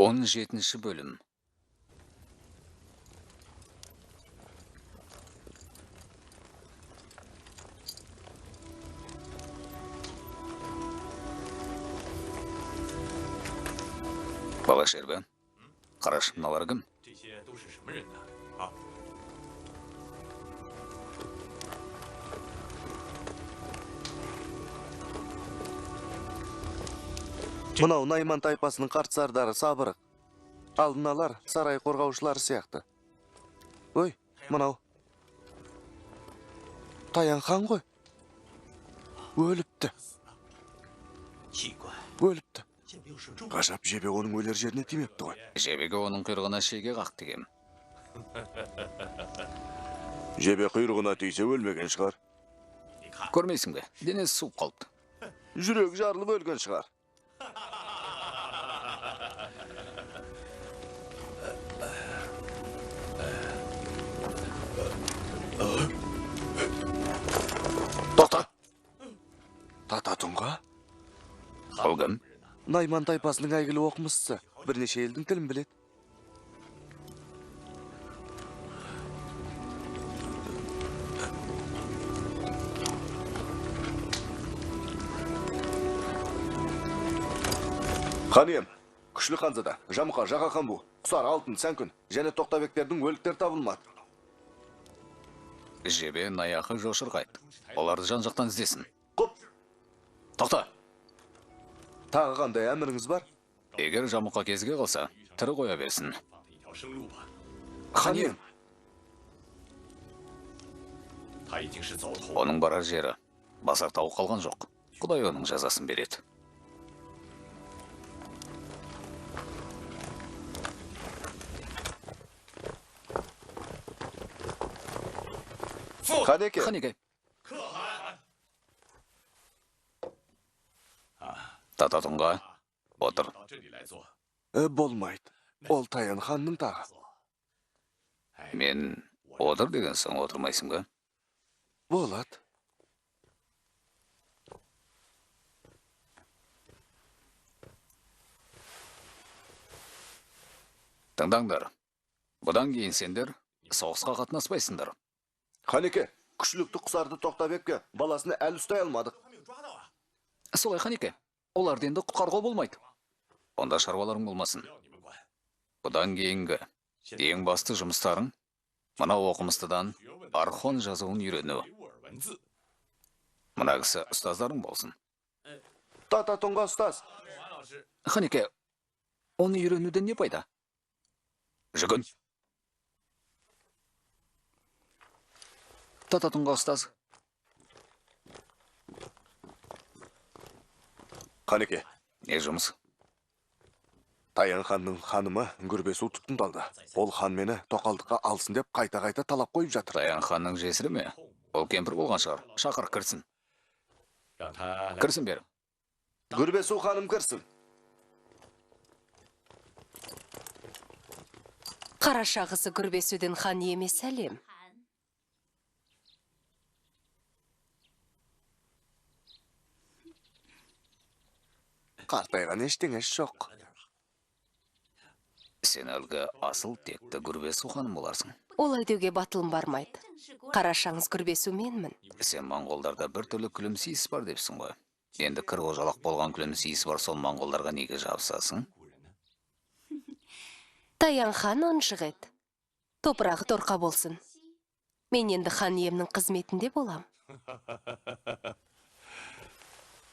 17 bölüm. Bala Şerbe, Qarash, mınalar kim? 这些都是什么人呢？啊， Мынау Найман тайпасының қарtsардары Сабырық. Алдыналар сарай қорғаушылары сияқты. Ой, мынау. Таян хан ғой. Өліпті. 奇怪， Өліпті. 也没有射中。 Ғажап жебе оның өлер жеріне тимепті ғой. Жебеге оның құйрығына шеге қақты кем. Жебе құйрығына тисе өлмеген шығар. 你看， Көрмейсің бе? Денесі суып қалды. Жүрегі жарылып өлген шығар. Тоқта! Тататұнға? Ол кім? Найман тайпасының әйгілі оқымыстысы. Бірнеше елдің тілін білет. Хан ием, күшлі ханзада, Жамұқа, Жаға хан бұ, Құсар, Алтын, Сәнкүн, және Тоқтабектердің өліктер табылмады. Жебе наяқы жошырғайды. Оларды жан-жақтан іздесін. Құп, Тоқта! тағы қандай әміріңіз бар? Егер Жамұқа кезге қалса, тірі қоя берсін. 放他一条生路吧。 Хан ием, 他已经是走投。 Оның барар жері. Басар тауы қалған жоқ. Құдай оның жазасын береді. Ханеке, Ханеке, 可汗， Тататұнға, отыр. 到这里来坐。 болмайды. Ол Таян ханның тағы. 哎， Мен отыр деген соң отырмайсың ба? Болады. Тыңдаңдар. Бұдан кейін сендер соғысқа қатынаспайсыңдар. Ханеке, күшлікті Құсарды Тоқтабекке баласını әл ұстай алмадық. 还没有抓到啊！ Солай, Ханеке. Оларды енді құтқаруға болмайды. Онда шаруаларың болмасын. 不要你们管。 Бұдан кейінгі ең басты жұмыстарың мына оқымыстыдан 学问 архон жазуын үйрену. 维吾尔文字。 Мына кісі ұстаздарың болсын. Тататұнға ұстаз. 王老师， Ханеке, оны үйренуден не пайда? Жүгін. Тататұнға ұстаз. Ханеке, Не жұмыс? Таян ханның ханымы Гүрбесу тұтқындалды. Ол хан мені тоқалдыққа алсын деп қайта-қайта талап қойып жатыр. Таян ханның жесірі ме? Ол кемпір болған шығар. Шақыр, кірсін. 让他来。 Кірсін бер. Гүрбесу ханым кірсін. Қарашағысы Гүрбесуден хан емес сәлем. Қартайған ештеңесі жоқ. Сен әлгі асыл текті Гүрбесу ханым боларсың. Олай деуге батылым бармайды. Қарашаңыз Гүрбесу менмін. Сен моңғолдарда бір түрлі күлімсейіс бар депсің ғой. Енді кір қожалақ болған күлімсейіс бар сол моңғолдарға неге жабысасың? Таян хан оншық ет. Топырағы торқа болсын. Мен енді хан иемнің қызметінде болам.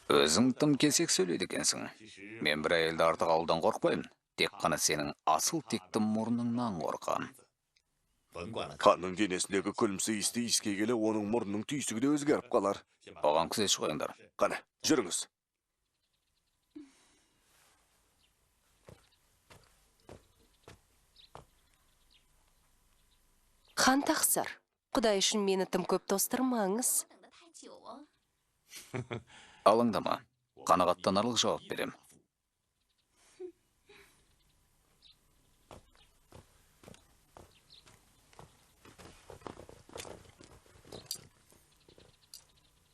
Өзің тым кесек сөйлейді екенсің. Мен бір әйелді артық алудан қорқпаймын. Тек қана сенің асыл текті мұрныңнан қорқам. 甭管了， Ханның денесіндегі күлімсейісті иіске келе, оның мұрнының түйсігі де өзгеріп қалар. 先把 Оған күзетші қойыңдар. Қане, жүріңіз. Хан тақсыр. Құдай үшін мені тым көп тостырмаңыз. 等得太久啊！ Алыңдама. Қанағаттанарлық жауап берем.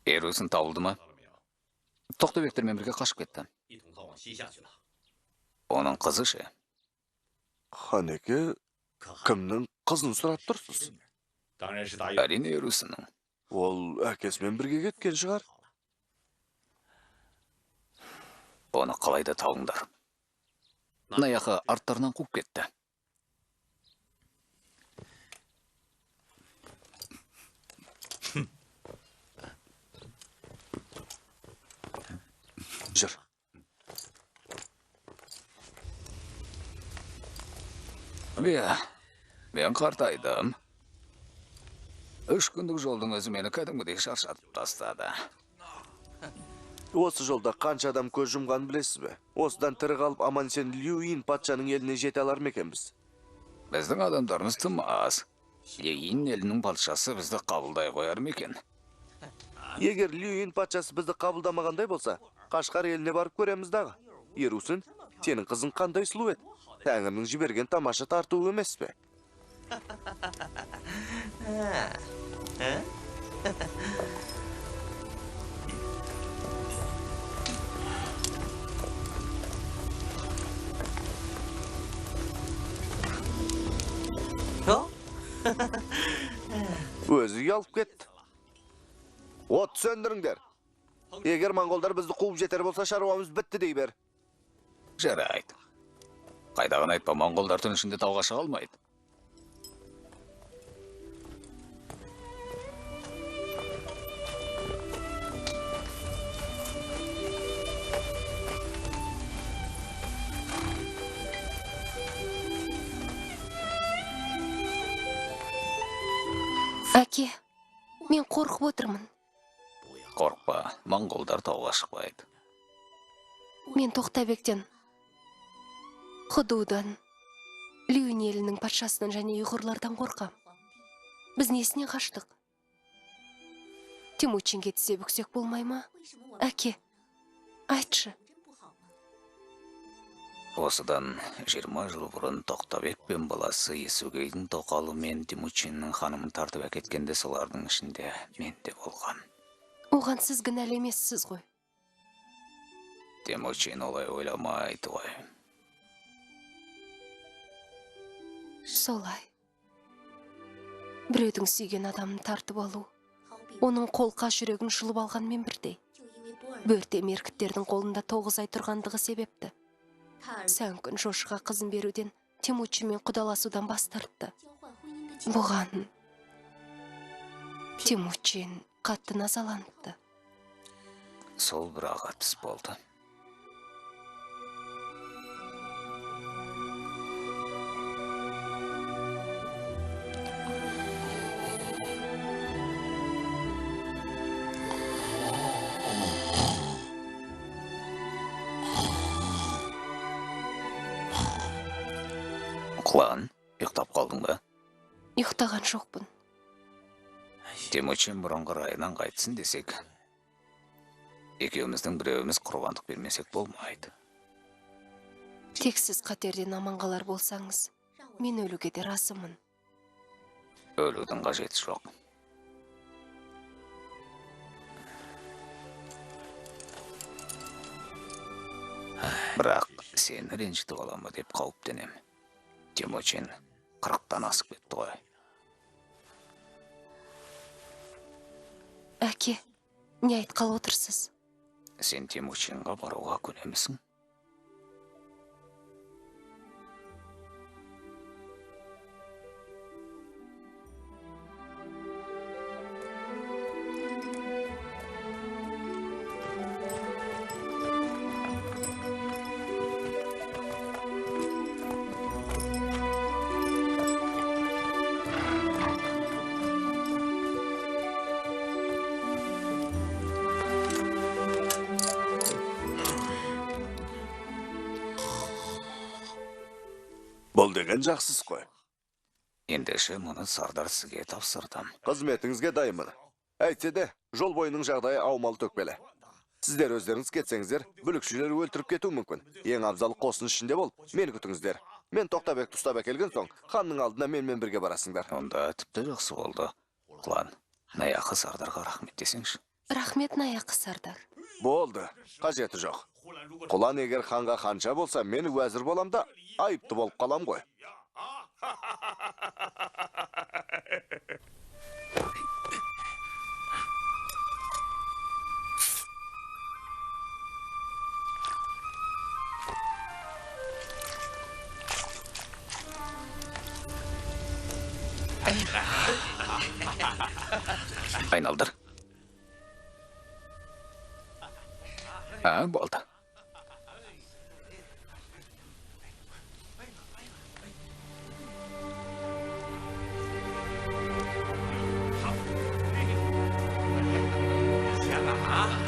Ерусін табылды ма? 到了没有？ Тоқтабектермен бірге қашып кетті. 一同逃往西夏去了。 Оның қызы ше. Ханеке, кімнің қызын сұрап тұрсыз? 当然是答应。 әрине өрісінің. Ол әкесімен бірге кеткен шығар. Оны қалайда табыңдар. Наяқы арттарынан қуып кетті. Жүр. Мен қартайдым. 3 күндік жолдың өзі мені кәдімгідей шаршатып тастады. Осы жолда қанша адам көз жұмған білесіз бе? Осыдан тірі қалып аман сен Люин патшаның еліне жете алар ма екенбіз? Біздің адамдарымыз тым аз. Люин елінің патшасы бізді қабылдай қояр ма екен? Егер Люин патшасы бізді қабылдамағандай болса, Қашқар еліне барып көреміз дағы. Ерусін, сенің қызың қандай сұлу еді? Тәңірінің жіберген тамаша тартуы емес пе? Өзі ұялып кетті. От сөндіріңдер. Егер монголдар бізді қуып жетер болса, шаруамыз бітті дей бер. Жарайды. Қайдағын айтпа, монголдар түн ішінде тауға шыға алмайды. Әке, мен қорқып отырмын. Қорқпа, монголдар тауға шықпайды. Мен Тоқтабектен, Худудан, Люин елінің патшасынан және ұйғырлардан қорқам. Біз несіне қаштық? Темучинге тізе бүксек болмай ма? Әке, айтшы. Осыдан 20 жыл бұрын Тоқтабек пен баласы Есугейдің тоқалы мен Темучиннің ханымын тартып әкеткенде солардың ішінде мен де болған. Оған сіз кінәлі емессіз ғой. Темучин олай ойламайды ғой. Солай. Біреудің сүйген адамын тартып алу, оның қолқа жүрегін жұлып алғанмен бірдей. Бөрте меркіттердің қолында 9 ай тұрғандығы себепті. Сән күн жошыға қызын беруден Темучинмен құдаласудан бас тартты. Бұған Темучин қатты назаланыпты. Сол бір ағатыс болды. Құлан, ұйықтап қалдың ба? Ұйықтаған жоқпын. Темучин бұрынғы райынан қайтсын десек, екеуміздің біреуіміз құрбандық бермесек болмайды. Тек сіз қатерден аман қалар болсаңыз, мен өлуге де разымын. Өлудің қажеті жоқ. Бірақ сені ренжітіп аламы деп қауіптенем. Темучин 40-тан асып кетті ғой. Әке, не айтқалы отырсыз? Сен Темучинға баруға көнемісің? Бұл деген жақсыз қой. Ендеше мұны Сардар сізге тапсырдым. Қызметіңізге дайынмын. Әйтсе де, жол бойының жағдайы аумалы төкпелі. Сіздер өздеріңіз кетсеңіздер, бүлікшілер өлтіріп кетуі мүмкін. Ең абзал қосын ішінде болып, мені күтіңіздер. Мен Тоқтабекті ұстап әкелген соң, ханның алдына менімен бірге барасыңдар. Онда тіпті жақсы болды. Құлан, Наяқы Сардарға рахмет десеңші. Рахмет, Наяқы Сардар. Болды, қажеті жоқ. Құлан егер ханға ханша болса, мен уәзір боламда, айыпты болып қалам ғой. Айналдыр. Болды.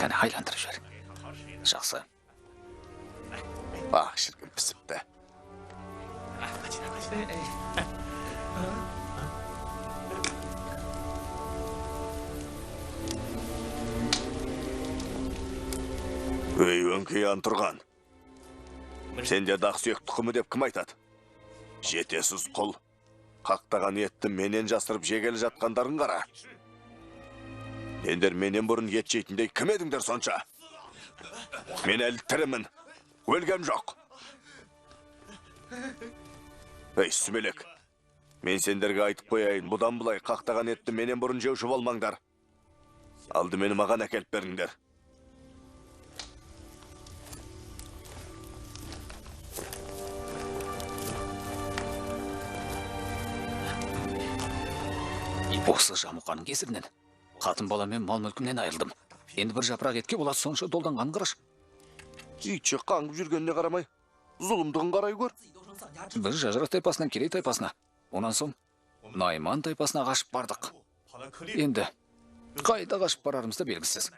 Кәне айландырып жібер. Жақсы. Шіркін пісіпті. Өй, өңкей антұрған. Сенде дақ сүйек тұқымы деп кім айтады? Жетесіз құл. Қақтаған етті менен жасырып жегелі жатқандарын қара. Ендер менен бұрын ет жейтіндей кім едіңдер сонша? Мен әлі тірімін. Өлгем жоқ. Ей, сүмелек. Мен сендерге айтып қояйын. Бұдан бұлай қақтаған етті менен бұрын жеуші болмаңдар. Алды мені маған әкеліп беріңдер. Осы жамұқаның кесірінен қатын бала мен мал мүлкімнен айырылдым. Енді бір жапырақ етке болады сонша долданған қырыш. Итше қаңып жүргеніне қарамай, зұлымдығын қарай көр. Біз Жажырақ тайпасынан Керей тайпасына, онан соң Найман тайпасына қашып бардық. Енді қайда қашып барарымызда белгісіз.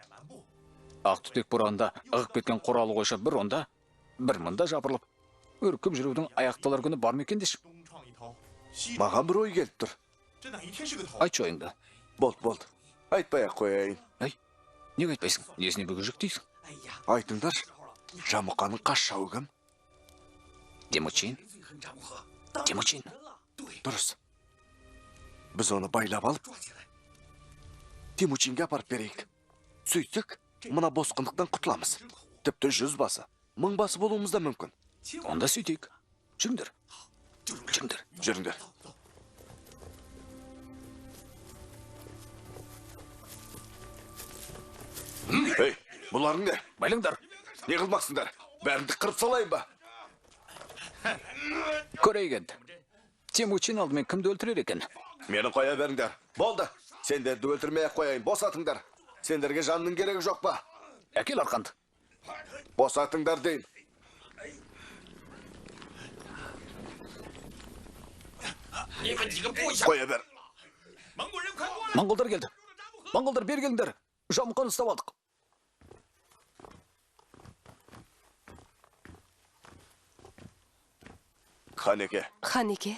Ақ түтек бұранда ығып кеткен қоралы қойша бір онда, бір мында жапырылып, үркіп жүрудің аяқталар күні бар ма екен деші? Маған бір ой келіп тұр. Айтшы ойыңды. Болды. Айтпай-ақ қояйын. Неге айтпайсың? Несіне бүгіжік дейсің? Айтыңдар, Жамұқаның қас жауы кім? Темучин. Дұрыс. Біз оны байлап алып, Темучинге апарып берейік. Сөйтсек, мына босқындықтан құтыламыз. Тіпті 100 басы, 1000 басы болуымыз да мүмкін. Онда сөйтейік. Жүріңдер. Жүріңдер. Ей, бұларың не? Байлыңдар. Не қылмақсыңдар? Бәрінді қырып салайын ба? Көрейік енді. Темучин алдымен кімді өлтірер екен? Мені қоя беріңдер. Болды. Сендерді өлтірмей-ақ қояйын. Босатыңдар. Сендерге жанның керегі жоқ па? Әкел арқанды. Босатыңдар дейін. Қоя бер. Монғолдар келді. Монғолдар бер келіңдер. Жамұқаны ұстап алдық. Ханеке. Ханеке.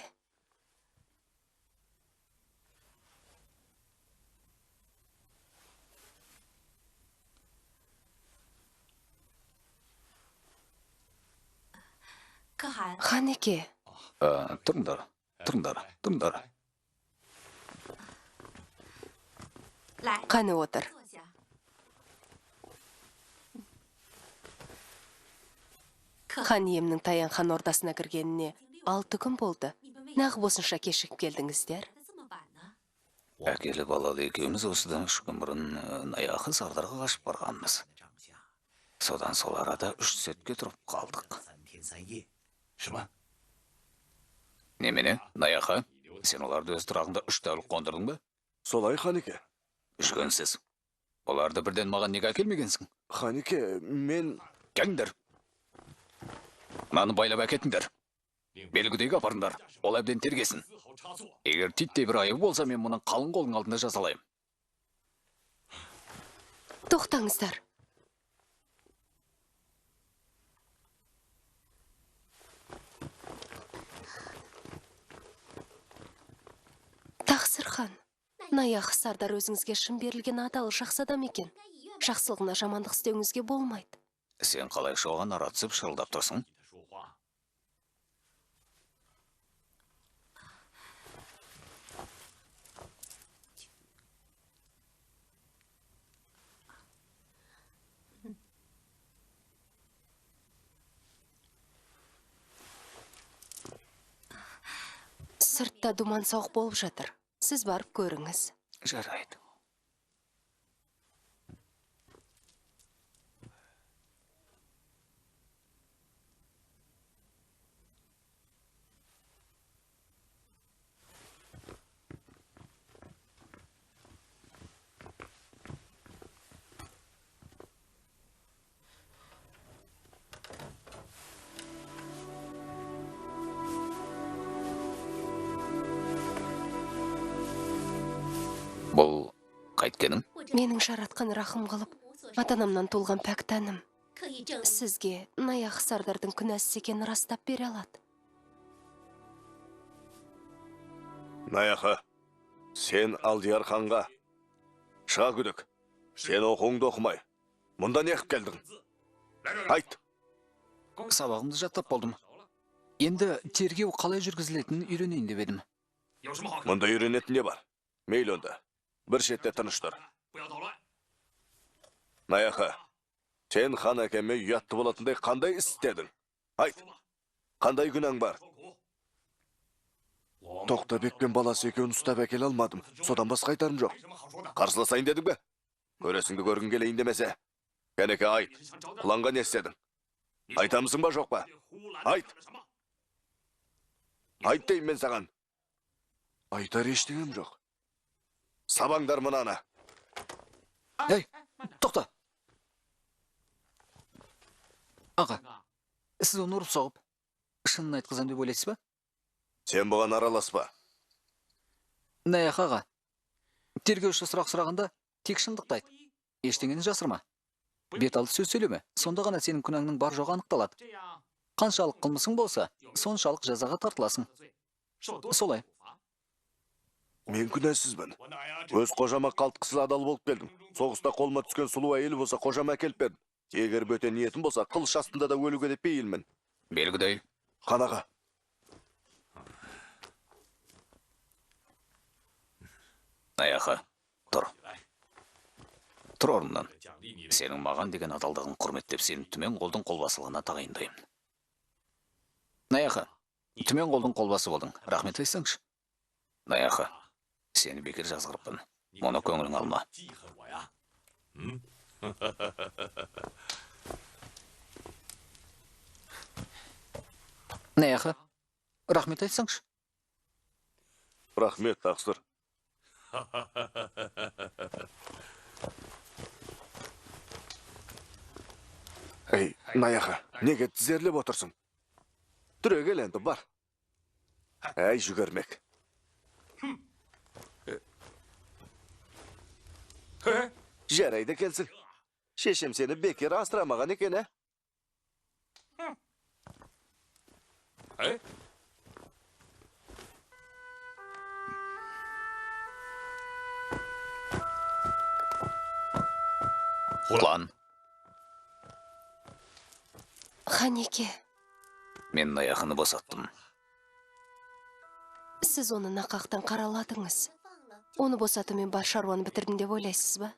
Тұрыңдар. Қане отыр. Хан иемнің Таян хан ордасына кіргеніне 6 күн болды. Нағып осынша кешігіп келдіңіздер? Әкелі балалы екеуміз осыдан 3 күн бұрын Наяқы Сардарға қашып барғанбыз. Содан сол арада 3 сәтке тұрып қалдық. Немене, Наяқы? Сен оларды өз тұрағында 3 тәулік қондырдың ба? Солай, Ханеке. Жүгенсіз. Оларды бірден маған неге әкелмегенсің? Ханеке, мен... Келіңдер. Маны байлап әкетіңдер. Белгідегі апарыңдар. Ол әбден тергесін. Егер титтей бір айып болса, мен мұның қалың қолың алдында жазалайым. Тоқтаңыздар. Тақсыр хан, Наяқ Сардар өзіңізге шын берілген адал жақсы адам екен. Жақсылығына жамандық істеуіңізге болмайды. Сен қалай оған ара түсіп шырылдап тұрсың? Сыртта думан сауық болып жатыр. Сіз барып көріңіз. Жарайды. Менің жаратқан рахым қылып, ата-анамнан туылған пәк тәнім сізге Наяқ Сардардың күнәсіз екенін растап бере алады. Наяқы, сен Алдияр ханға. Шыға күдік. Сен оқуыңды оқымай. Мұнда не қып келдің? Айт. Сабағымды жаттап болдым. Енді тергеу қалай жүргізілетінін үйренейін деп едім. Мұнда үйренетін не бар? Мейлі онда. Бір шетте тыныш тұр. Наяқы, сен хан әкеме ұятты болатындай қандай істедің? Айт. Қандай күнәң бар? Тоқтабек пен баласы екеуін ұстап әкеле алмадым. Содан басқа айтарым жоқ. Қарсыласайын дедің бе? Көресіңді көргін келейін демесе. Кәнеке айт. Құланға не істедің? Айтамысың ба жоқ па? Айт. Айт деймін мен саған. Айтар ештеңем жоқ. Сабаңдар мұнаны. Ей, тоқта. Аға, сіз оны ұрып соғып, шынын айтқызам деп ойлайсыз ба? Сен бұған араласпа. Наяқ аға, тергеуші сұрақ сұрағанда тек шындықты айт. Ештеңені жасырма. Бет алды сөз сөйлеме, сонда ғана сенің күнәңнің бар жоғы анықталады. Қаншалық қылмысың болса, соншалық жазаға тартыласың. Солай. Мен күнәсізбін. Өз қожама қалтқысыз адал болып келдім. Соғыста қолыма түскен сұлу әйел болса, қожама әкеліп бердім. Егер бөтен ниетім болса, қылыш астында да өлуге де пейілмін. Белгідей. Қанаға. Наяқы, тұр. Тұр орнынан. Сенің маған деген адалдығын құрметтеп, сені түмен қолдың қолбасылығына тағайындаймын. Наяқы, түмен қолдың қолбасы болдың. Рахмет айтсаңшы. Наяқы, сені бекер жазғырыппын. Мұны көңілің алма. Наяқы, рахмет айтсаңшы. Рахмет, тақсыр. Ей, Наяқы, неге тізерлеп отырсың? Түрегел енді бар. Әй, жүгірмек. Жарайды келсін. Шешем сені бекер асырамаған екен, ә? Құлан, Ханеке, мен Наяқыны босаттым. сіз оны нақақтан қараладыңыз. Оны босатумен бар шаруаны бітірдім деп ойлайсыз ба?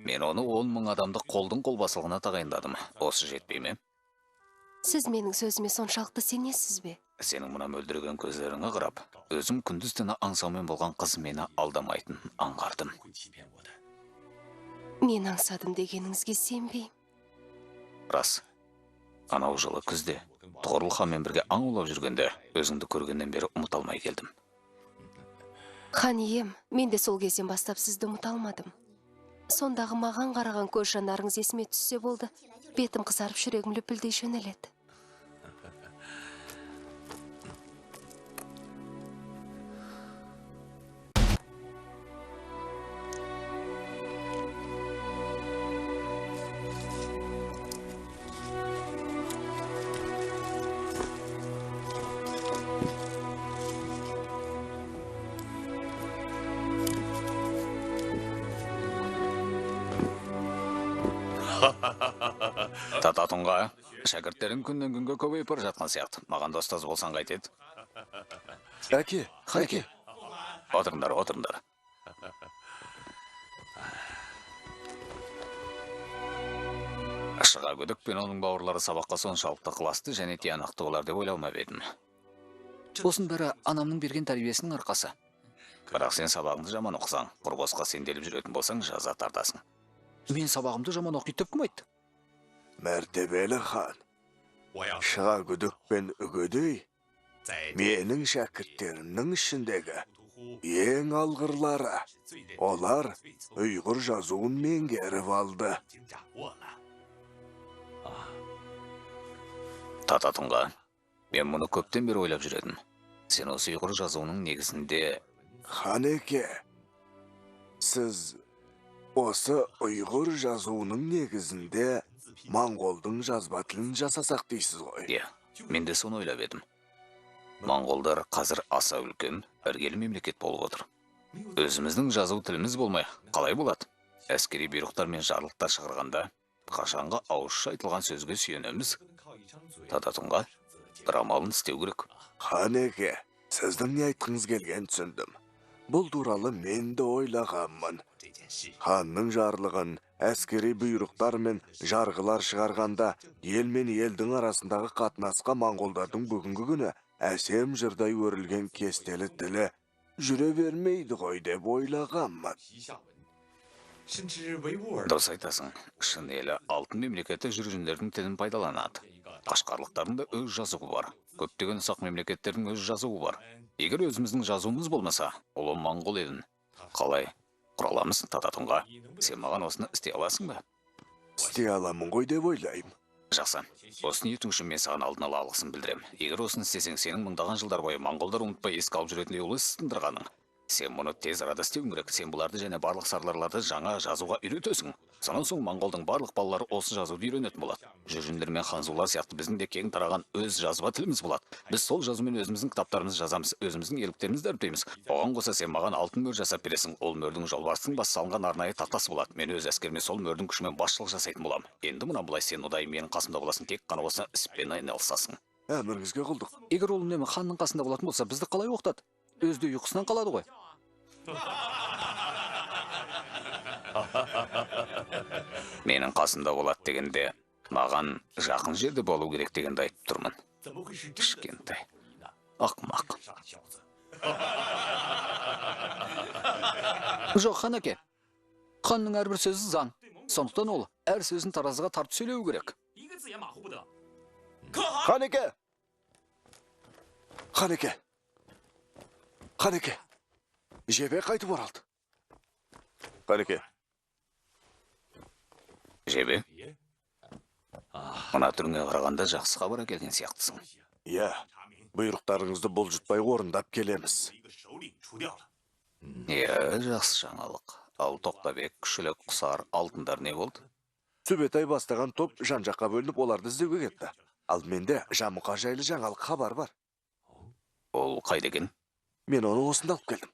Мен оны 10 000 адамды қолдың қолбасылығына тағайындадым. Осы жетпей ме? Сіз менің сөзіме соншалықты сенесіз бе? Сенің мұна мөлдіреген көздеріңе қарап, өзім күндіз түні аңсаумен болған қыз мені алдамайтын аңғардым. Мен аңсадым дегеніңізге сенбеймін. Рас. Анау жылы күзде Тұғырыл ханмен бірге аң аулап жүргенде өзіңді көргеннен бері ұмыта алмай келдім. Хан ием, мен де сол кезден бастап сізді ұмыта алмадым. Сондағы маған қараған көз жанарыңыз есіме түссе болды, бетім қызарып жүрегім лүпілдей жөнеледі. Тататұнға, шәкірттерің күннен күнге көбейіп бара жатқан сияқты. Маған достас болсаң қайтеді. Әке, Әке. Отырыңдар, отырыңдар. Шыға көдік пен оның бауырлары сабаққа соншалықты қыласты және тиянақты олар деп ойламап едім. Осының бәрі анамның берген тәрбиесінің арқасы. Бірақ сен сабағыңды жаман оқысаң, құр босқа сенделіп жүретін болсаң, жаза тартасың. Мен сабағымды жаман оқиды деп кім айтты? мәртебелі хан. Шыға күдік пен үгедей менің шәкірттерімнің ішіндегі ең алғырлары. Олар ұйғыр жазуын меңгеріп алды. Тататұнға, мен мұны көптен бері ойлап жүредім. Сен осы ұйғыр жазуының негізінде... Ханеке, сіз Осы ұйғыр жазуының негізінде Моңғолдың жазба тілін жасасақ дейсіз ғой. Иә, мен де соны ойлап едім. Моңғолдар қазір аса үлкен, іргелі мемлекет болып отыр. Өзіміздің жазу тіліміз болмай, қалай болады? Әскери бұйрықтар мен жарлықтар шығарғанда, қашанға ауызша айтылған сөзге сүйенеміз. Тататунға бір амалын істеу керек. Ханеке, сіздің не айтқыңыз келген түсіндім. Бұл туралы мен де ойлағанмын. Ханның жарлығын, әскери бұйрықтар мен жарғылар шығарғанда, ел мен елдің арасындағы қатынасқа моңғолдардың бүгінгі күні әсем жырдай өрілген кестелі тілі жүре бермейді ғой деп ойлағанмын. Дұрыс айтасың, шын елі алтын мемлекеті жүргендердің тілін пайдаланады. Қашқарлықтардың да өз жазуы бар. Көптеген ұсақ мемлекеттердің өз жазуы бар. Егер өзіміздің жазуымыз болмаса, ұлы моңғол елін қалай құра аламыз? Тататунға, сен маған осыны істей аласың ба? Істей аламын ғой деп ойлаймын. Жақсы, осы ниетің үшін мен саған алдын ала алғысын білдірем. Егер осыны істесең, сенің мыңдаған жылдар бойы моңғолдар ұмытпай еске алып жүретіндей ұлы іс тындырғаның. Сен мұны тез арада істеуің керек. Сен бұларды және барлық сардарларды жаңа жазуға үйретесің. Сонан соң моңғолдың барлық балалары осы жазуды үйренетін болады. Жүржіндер мен ханзулар сияқты біздің де кең тараған өз жазба тіліміз болады. Біз сол жазумен өзіміздің кітаптарымызды жазамыз, өзіміздің ерліктерімізді дәріптейміз. Оған қоса сен маған алтын мөр жасап бересің. Ол мөрдің жолбарыстың басы салынған арнайы тақтасы болады. Мен өз әскеріме сол мөрдің күшімен басшылық жасайтын боламын. Енді мұнан былай сен ұдайы менің қасымда боласың, тек қана осы іспен айналысасың. Әміріңізге құлдық. Егер ол үнемі ханның қасында болатын болса, бізді қалай оқытады? Өзде ұйқысынан қалады ғой. Менің қасында болады дегенде, маған жақын жерде болу керек дегенді айтып тұрмын. Кішкентай ақымақ. Жоқ, хан әке. Ханның әрбір сөзі заң. Сондықтан ол әр сөзін таразыға тартып сөйлеу керек. Ханеке! Ханеке! Ханеке! Жебе қайтып оралды. Ханеке! Жебе? Мына түріңе қарағанда жақсы хабар әкелген сияқтысың. Иә, бұйрықтарыңызды бұлжытпай орындап келеміз. Иә, жақсы жаңалық. Ал Тоқтабек, Күшілік, Құсар, Алтындар не болды? Сүбетай бастаған топ жан-жаққа бөлініп оларды іздеуге кетті. Ал менде Жамұқа жайлы жаңалық хабар бар. Ол қайда екен? Мен оны осында алып келдім.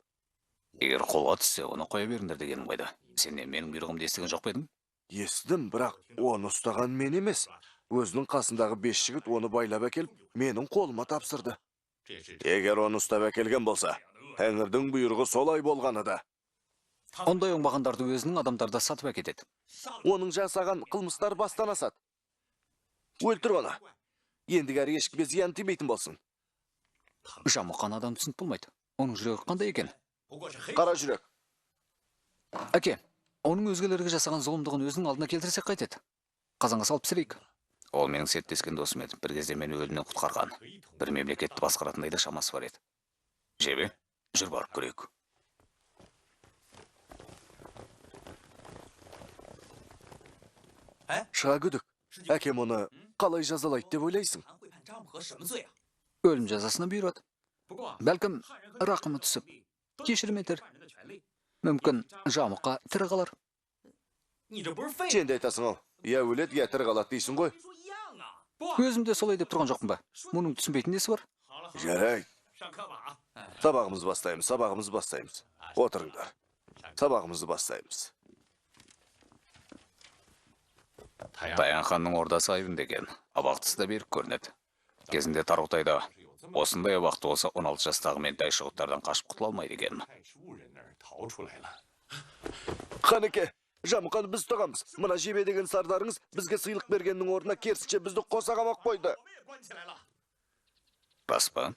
Егер қолға түссе, оны қоя беріңдер дегенім қайда? Сенен менің бұйрығымды естіген жоқ па едің? Естідім, бірақ оны ұстаған мен емес. Өзінің қасындағы 5 жігіт оны байлап әкеліп, менің қолыма тапсырды. Егер оны ұстап әкелген болса, Тәңірдің бұйрығы солай болғаны да. Ондай оңбағандарды өзінің адамдарда сатып әкетеді. Оның жасаған қылмыстар бастан асады. Өлтір оны. Ендігәрі ешкімге зиян тимейтін болсын. Жамұқан адам түсініп болмайды. Оның жүрегі қандай екен? Қара жүрек. Әке, оның өзгелерге жасаған зұлымдығын өзінің алдына келтірсек қайтеді? Қазанға салып пісірейік. Ол менің сеттескен досым еді. Бір кезде мені өлімнен құтқарған. Бір мемлекетті басқаратындай да шамасы бар еді. Жебе, жүр барып көрейік. Шыға күдік. Әкем оны қалай жазалайды деп ойлайсың? Өлім жазасына бұйырады. Бәлкім рақымы түсіп, кешірім етер. Мүмкін Жамұқа тірі қалар. Сен де айтасың ол. Я өледі, я тірі қалады дейсің ғой. Өзім де солай деп тұрған жоқпын ба? Мұның түсінбейтін несі бар? Жарай. Сабағымызды бастаймыз. Отырыңдар. Сабағымызды бастаймыз. Таян ханның ордасы айбынды екен. Абақтысы да берік көрінеді. Кезінде Тарғұтайда осындай абақты болса 16 жастағы ментай шығыттардан қашып құтыла алмайды екен. Ханеке, Жамұқаны біз тұғамыз. Мына Жебе деген сардарыңыз бізге сыйлық бергеннің орнына керісінше бізді қоса қамап қойды. Рас па?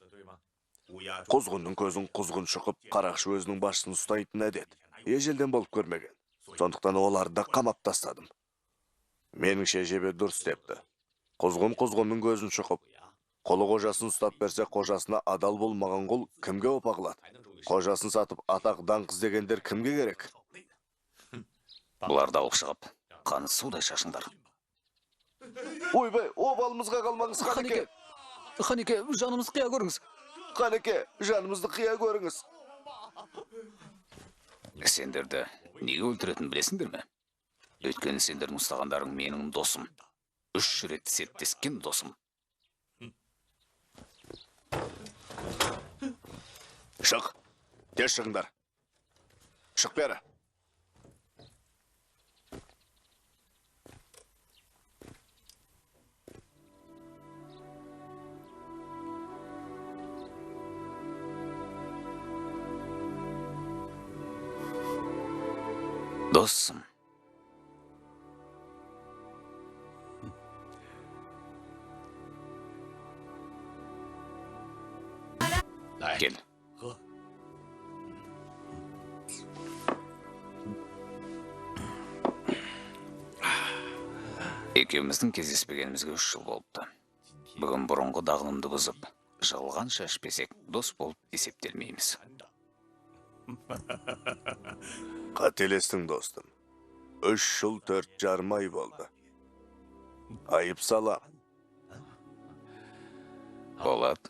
Құзғынның көзін құзғын шұқып, қарақшы өзінің басшысын ұстайтын әдет. Ежелден болып көрмеген. Сондықтан оларды қамап тастадым. Меніңше Жебе дұрыс депті. Құзғынның көзін шұқып, қолы қожасын ұстап берсе, қожасына адал болмаған құл кімге опа қылады? Қожасын сатып атақ даңқ іздегендер кімге керек? Бұларды алып шығып, қаны судай шашыңдар. Ойбай, обалымызға қалмаңыз, Ханеке. Ханеке, жанымызды қия көріңіз. Ханеке, жанымызды қия көріңіз. Сендерді неге өлтіретінін білесіңдер ме? Өйткені сендердің ұстағандарың менің досым. 3 рет сеттескен досым. Шық. Тез шығыңдар. Шық бері. Досым. Кел. Екеуміздің кездеспегенімізге 3 жыл болыпты. Бүгін бұрынғы дағлымды бұзып, жығылған шашпесек дос болып есептелмейміз. Қателестің достым. 3 жыл 4,5 ай болды. Айып салам. Болады.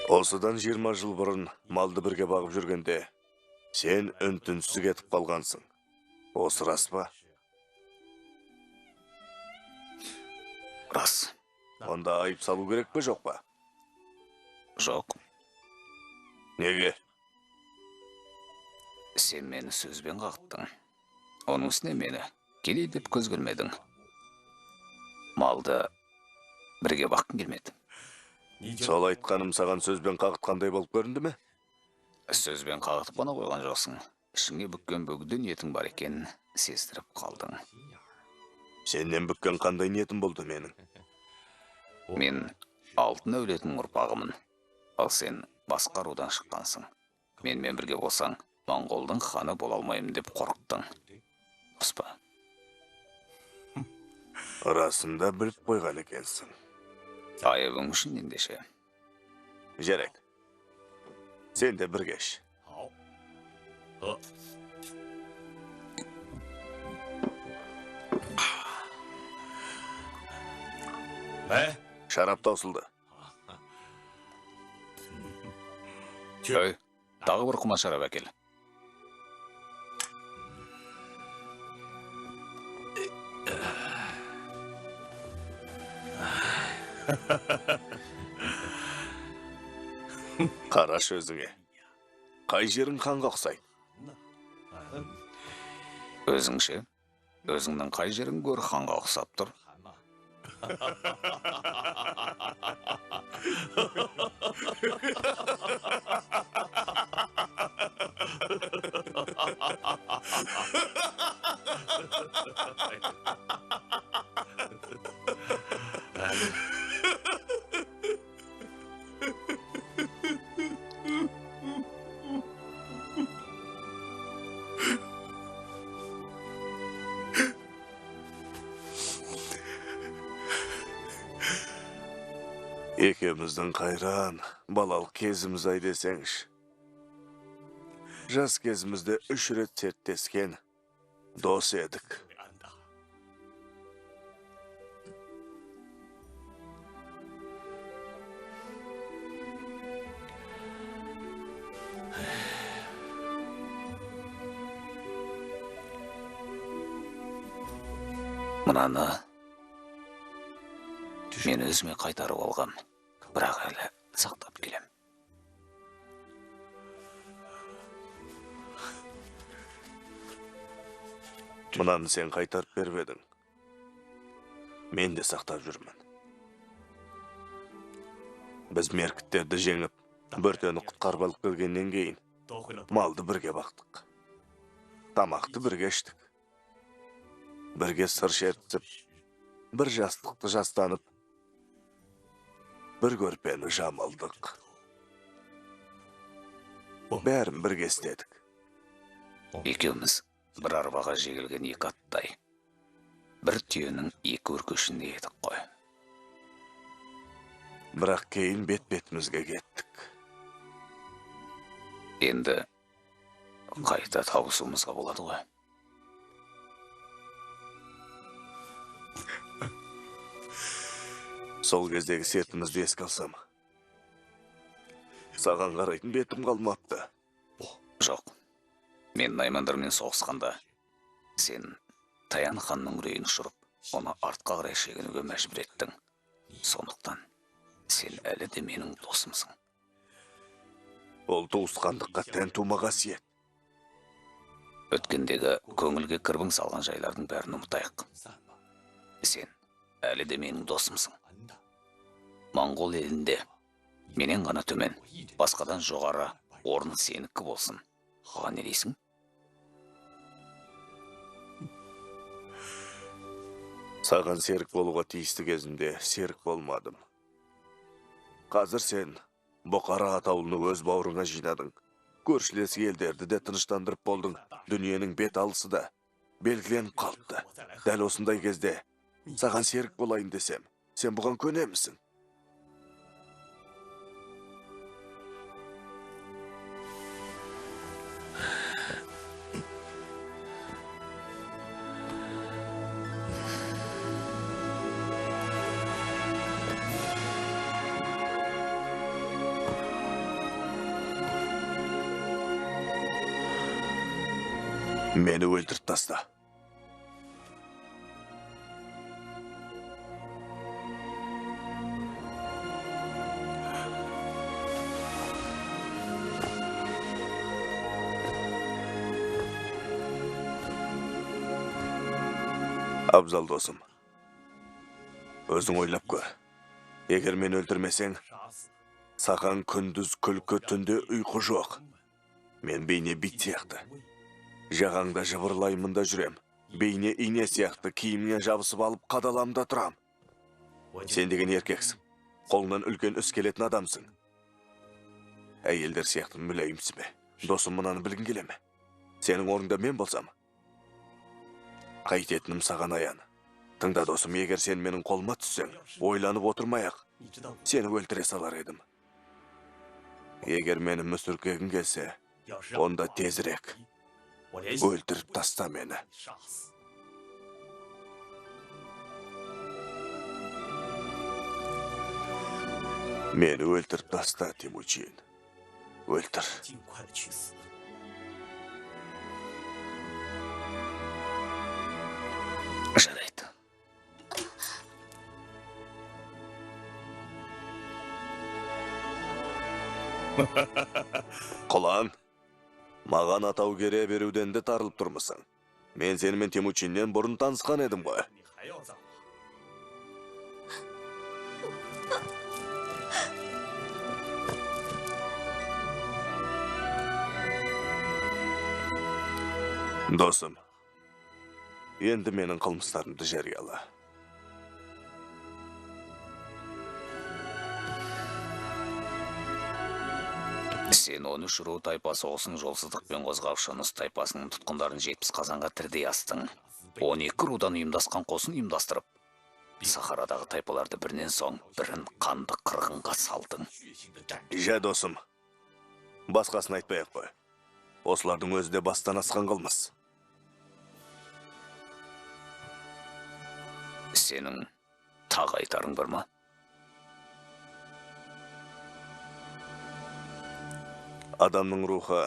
Осыдан 20 жыл бұрын малды бірге бағып жүргенде, сен үн-түнсіз кетіп қалғансың. Осы рас па? Рас. Онда айып салу керек пе, жоқ па? Жоқ. Неге? Сен мені сөзбен қақтың. Оның үстіне мені келей деп көз көрмедің. Малды бірге баққың келмеді. Сол айтқаным саған сөзбен қағытқандай болып көрінді ме? Сөзбен қағытып қана қойған жоқсың. Ішіңе бүккен бөгде ниетің бар екенін сездіріп қалдың. Сенен бүккен қандай ниетім болды менің? Мен алтын әулетінің ұрпағымын. Ал сен басқа рудан шыққансың. Менімен бірге болсаң, Моңғолдың ханы бола алмаймын деп қорықтың. Дұрыс па? Расында біліп қойған екенсің. Айыбың үшін ендеше. Жарайды. Сен де біргеш. Шарап таусылды. Өй, тағы бір құма шарап әкел. Қараш өзіңе. Қай жерің қанға ұқсайды? Өзіңше, өзіңнің қай жерің гөр ханға ұқсап тұр? Екеуміздің қайран, балалық кезіміз ай десеңші. Жас кезімізде 3 рет серттескен дос едік. Мынаны мен өзіме қайтарып алғам, бірақ әлі сақтап келем. Мынаны сен қайтарып беріп едің. Мен де сақтап жүрмін. Біз меркіттерді жеңіп, бөртені құтқарып алып келгеннен кейін, малды бірге бақтық. Тамақты бірге іштік. Бірге сыр шертісіп, бір жастықты жастанып, бір көрпені жамалдық. Бәрін бірге істедік. Екеуміз бір арбаға жегілген 2 аттай. Бір түйенің 2 өркешінде едік қой. Бірақ кейін бет-бетімізге кеттік. Енді қайта тауысуымызға болады ғой. Сол кездегі сертімізді еске алсам. Саған қарайтын бетім қалмапты. Жоқ. Мен наймандармен соғысқанда, сен Таян ханның үрейін ұшырып, оны артқа қарай шегінуге мәжбүр еттің. Сондықтан, сен әлі де менің досымсың. Ол туысқандыққа тән тума қасиет. Өткендегі көңілге кірбің салған жайлардың бәрін ұмытайық. Сен әлі де менің досымсың. Моңғол елінде менен ғана төмен, басқадан жоғары орын сенікі болсын. Оған не дейсің? Саған серік болуға тиісті кезінде серік болмадым. Қазір сен Бұқара атаулыны өз бауырыңа жинадың. Көршілес елдерді де тыныштандырып болдың. Дүниенің бет алысы да белгіленіп қалыпты. Дәл осындай кезде саған серік болайын десем, сен бұған көнемісің? Мені өлтіріп таста. Абзал досым, өзің ойлап көр. Егер мен өлтірмесең, саған күндіз күлкі, түнде ұйқы жоқ. Мен бейне бит сияқты. Жағаңда жыбырлаймында жүрем. Бейне ине сияқты киімнен жабысып алып қадаламда тұрам. Сен деген еркексің. Қолынан үлкен іс келетін адамсың. Әйелдер сияқты мүләйімсі бе? Досым мұнаны білгін келе ме? Сенің орныңда мен болсам, қайтетінім саған аян. Тыңда досым, егер сен менің қолыма түссең, ойланып отырмай-ақ, сені өлтіре салар едім. Егер мені мүсіркегің келсе, онда тезірек өлтіріп таста мені. Мені өлтіріп таста, Темучин. Өлтір. Жарайды. Құлан, маған атау кере беруден де тарылып тұрмысың. Мен сенімен Темучиннен бұрын танысқан едім ғой. Досым, енді менің қылмыстарымды жарияла. Сен 13 ру тайпа соғысын жолсыздықпен қозғап Шыныс тайпасының тұтқындарын 70 қазанға тірдей астың. 12 рудан ұйымдасқан қосын ұйымдастырып, Сахарадағы тайпаларды бірінен соң бірін қанды қырғынға салдың. Жә, досым, басқасын айтпай-ақ қой. Осылардың өзі де бастан асқан қылмыс. Сенің тағы айтарың бар ма? Адамның рухы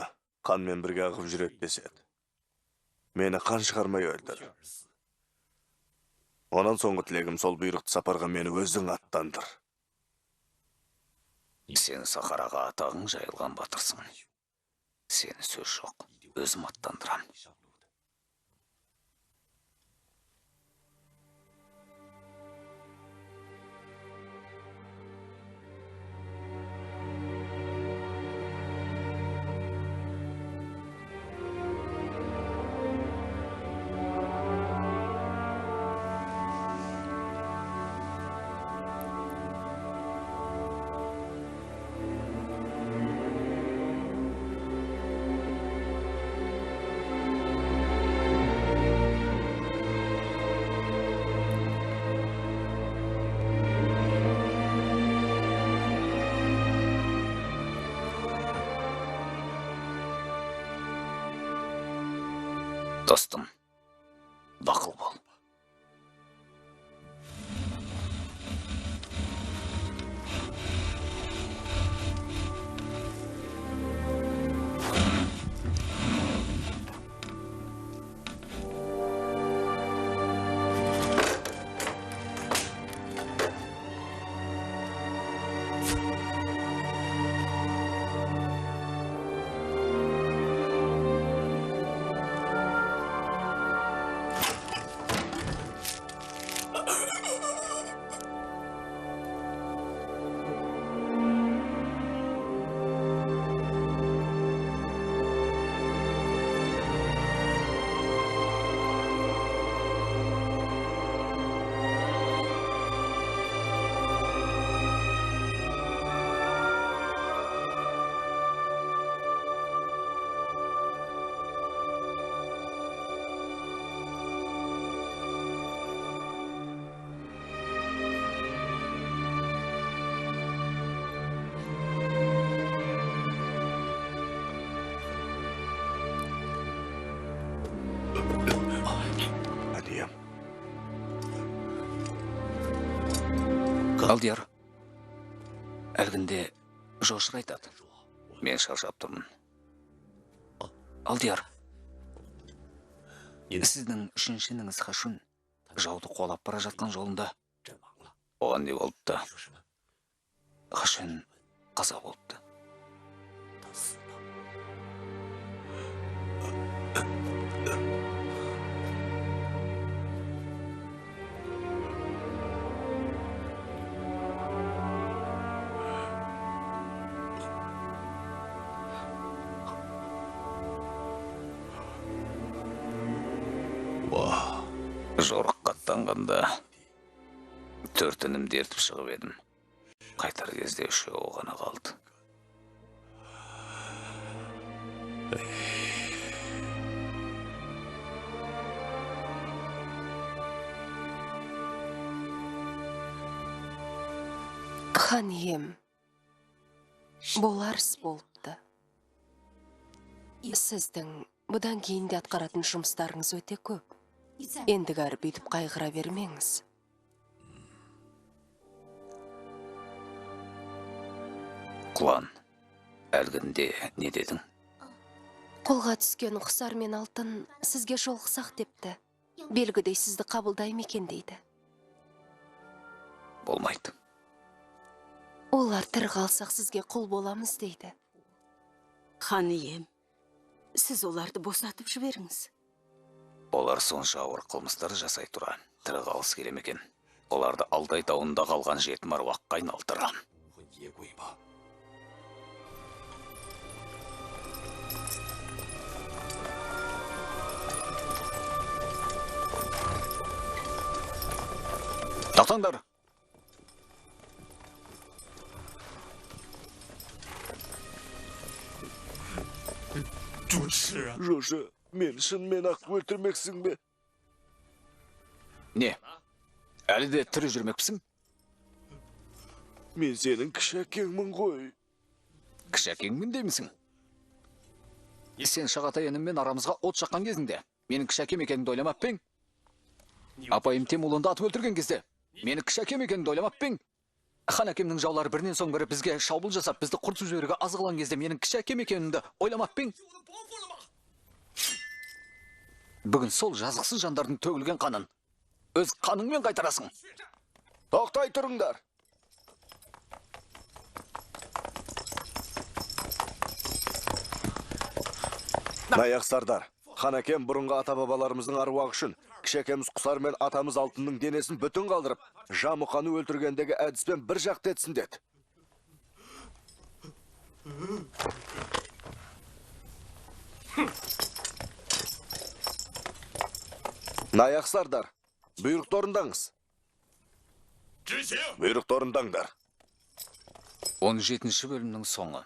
қанмен бірге ағып жүреді деседі. Мені қан шығармай өлтір. Онан соңғы тілегім сол бұйрықты сапарға мені өзің аттандыр. Сен Сахараға атағың жайылған батырсың. Сені сөз жоқ, өзім аттандырам. Достым, бақыл бол. Алдияр, әлгінде жошыр айтады. Мен шаршап тұрмын. Алдияр, сіздің үшіншініңіз Хашун жауды қуалап бара жатқан жолында. Оған не болыпты? Хашун қаза болыпты. Жорыққа аттанғанда төртінімді ертіп шығып едім. Қайтар кезде үшеуі ғана қалды. Хан ием, болар іс болыпты. Сіздің бұдан кейінде атқаратын жұмыстарыңыз өте көп. Ендігі әрі бүйтіп қайғыра бермеңіз. Құлан, әлгінде не дедің? Қолға түскен құсар мен алтын сізге жолықсақ депті. Белгідей сізді қабылдайым екен дейді. Болмайды. Олар тірі қалсақ сізге құл боламыз дейді. Хан ием, сіз оларды босатып жіберіңіз. Олар сонша ауыр қылмыстар жасай тұра, тірі қалыс келем екен. Оларды Алтай тауында қалған жетім аруаққа айналдырам. Тоқтаңдар! Жошы, мен шынымен ақ өлтірмексің бе? Не? Әлі де тірі жүрмекпісің? Мен сенің кіші әкеңмін ғой. Кіші әкеңмін деймісің? Сен Шағатай ініммен арамызға от жаққан кезінде, менің кіші әкем екеніңді ойламап пең? Апайым Темұлынды атып өлтірген кезде, менің кіші әкем екеніңді ойламап пең? Хан әкемнің жаулары бірінен соң бірі бізге шабуыл жасап, бізді құртып жіберуге азғылған кезде менің кіші әкем екенімді ойламап пең? Бүгін сол жазықсыз жандардың төгілген қанын өз қаныңмен қайтарасың. Тоқтай тұрыңдар. Наяқ сардар, хан әкем бұрынғы ата-бабаларымыздың аруағы үшін кіші әкеміз Құсар мен атамыз Алтынның денесін бүтін қалдырып, Жамұқаны өлтіргендегі әдіспен бір жақты етсін деді. Наяқ сардар, бұйрықты орындаңыз. Бұйрықты орындаңдар. 17-ші бөлімнің соңы.